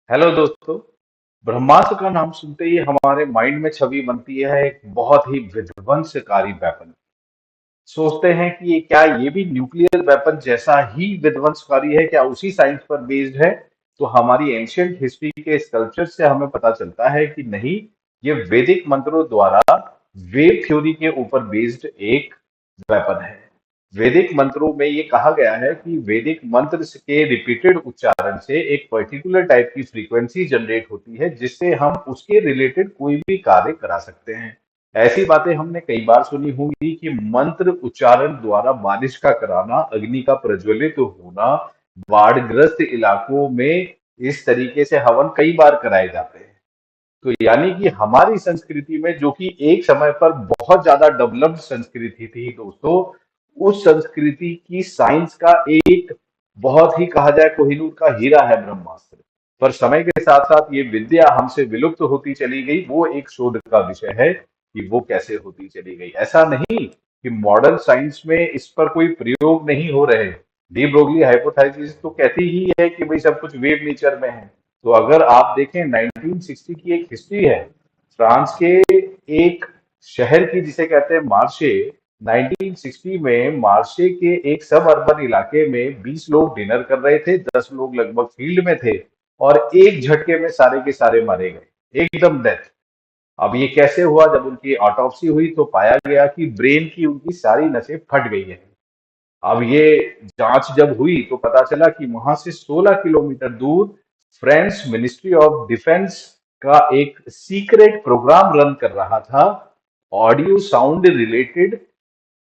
Hello दोस्तों। ब्रह्मास्त्र का नाम सुनते ही हमारे माइंड में छवि बनती है एक बहुत ही विध्वंसकारी वेपन। सोचते हैं कि ये भी न्यूक्लियर वेपन जैसा ही विध्वंसकारी है, क्या उसी साइंस पर बेस्ड है? तो हमारी एंशियंट हिस्ट्री के स्कल्पचर से हमें पता चलता है कि नहीं, ये वैदिक मंत्रों द्वारा वेव थ्योरी के ऊपर बेस्ड एक वेपन है। वैदिक मंत्रों में ये कहा गया है कि वैदिक मंत्र के रिपीटेड उच्चारण से एक पर्टिकुलर टाइप की फ्रीक्वेंसी जनरेट होती है, जिससे हम उसके रिलेटेड कोई भी कार्य करा सकते हैं। ऐसी बातें हमने कई बार सुनी होंगी कि मंत्र उच्चारण द्वारा बारिश का कराना, अग्नि का प्रज्वलित होना, बाढ़ग्रस्त इलाकों में इस तरीके से हवन कई बार कराए जाते हैं। तो यानी कि हमारी संस्कृति में, जो कि एक समय पर बहुत ज्यादा डेवलप्ड संस्कृति थी दोस्तों, उस संस्कृति की साइंस का एक बहुत ही कहा जाए कोहिनूर का हीरा है ब्रह्मास्त्र। पर समय के साथ साथ ये विद्या हमसे विलुप्त होती चली गई। वो एक शोध का विषय है कि वो कैसे होती चली गई। ऐसा नहीं कि मॉडर्न साइंस में इस पर कोई प्रयोग नहीं हो रहे। डी ब्रोगली हाइपोथेसिस तो कहती ही है कि भाई सब कुछ वेव नेचर में है। तो अगर आप देखें, 1960 की एक हिस्ट्री है फ्रांस के एक शहर की, जिसे कहते हैं मार्शे। 1960 में मार्शे के एक सब अर्बन इलाके में 20 लोग डिनर कर रहे थे, 10 लोग लगभग फील्ड में थे, और एक झटके में सारे के सारे मारे गए, एकदम डेथ। अब ये कैसे हुआ? जब उनकी ऑटोप्सी हुई तो पाया गया कि ब्रेन की उनकी सारी नसें फट गई है। अब ये जांच जब हुई तो पता चला कि वहां से 16 किलोमीटर दूर फ्रेंच मिनिस्ट्री ऑफ डिफेंस का एक सीक्रेट प्रोग्राम रन कर रहा था, ऑडियो साउंड रिलेटेड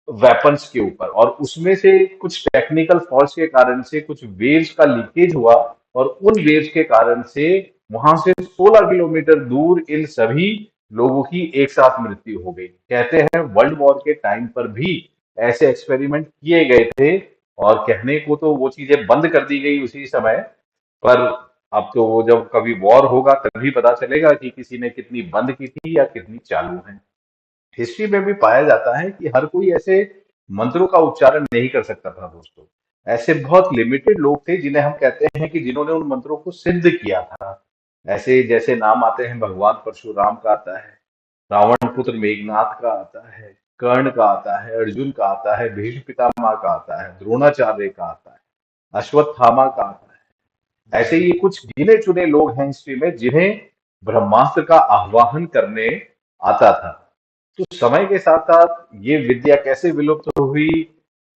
वेपन्स के ऊपर। और उसमें से कुछ टेक्निकल फॉल्ट्स के कारण से कुछ वेव्स का लीकेज हुआ, और उन वेव्स के कारण से वहां से 16 किलोमीटर दूर इन सभी लोगों की एक साथ मृत्यु हो गई। कहते हैं वर्ल्ड वॉर के टाइम पर भी ऐसे एक्सपेरिमेंट किए गए थे, और कहने को तो वो चीजें बंद कर दी गई उसी समय। पर अब तो वो जब कभी वॉर होगा तभी पता चलेगा कि किसी ने कितनी बंद की थी या कितनी चालू है। हिस्ट्री में भी पाया जाता है कि हर कोई ऐसे मंत्रों का उच्चारण नहीं कर सकता था दोस्तों। ऐसे बहुत लिमिटेड लोग थे जिन्हें हम कहते हैं कि जिन्होंने उन मंत्रों को सिद्ध किया था। ऐसे जैसे नाम आते हैं, भगवान परशुराम का आता है, रावण पुत्र मेघनाथ का आता है, कर्ण का आता है, अर्जुन का आता है, भीष्म पितामह का आता है, द्रोणाचार्य का आता है, अश्वत्थामा का आता है। ऐसे ही कुछ गिने चुने लोग हैं हिस्ट्री में जिन्हें ब्रह्मास्त्र का आह्वान करने आता था। तो समय के साथ साथ ये विद्या कैसे विलुप्त हुई,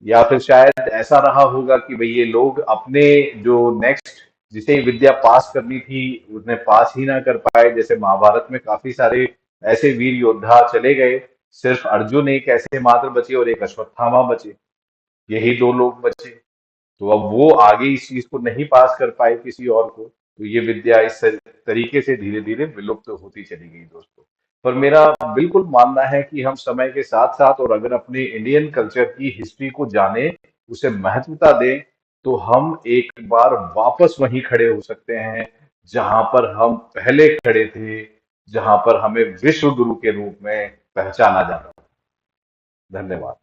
या फिर शायद ऐसा रहा होगा कि भाई ये लोग अपने जो नेक्स्ट जिसे विद्या पास करनी थी उसने पास ही ना कर पाए। जैसे महाभारत में काफी सारे ऐसे वीर योद्धा चले गए, सिर्फ अर्जुन एक ऐसे मात्र बचे और एक अश्वत्थामा बचे, यही दो लोग बचे। तो अब वो आगे इस चीज को नहीं पास कर पाए किसी और को, तो ये विद्या इस तरीके से धीरे धीरे विलुप्त होती चली गई दोस्तों। पर मेरा बिल्कुल मानना है कि हम समय के साथ साथ, और अगर अपने इंडियन कल्चर की हिस्ट्री को जाने, उसे महत्वता दें, तो हम एक बार वापस वहीं खड़े हो सकते हैं जहां पर हम पहले खड़े थे, जहां पर हमें विश्व गुरु के रूप में पहचाना जाता है। धन्यवाद।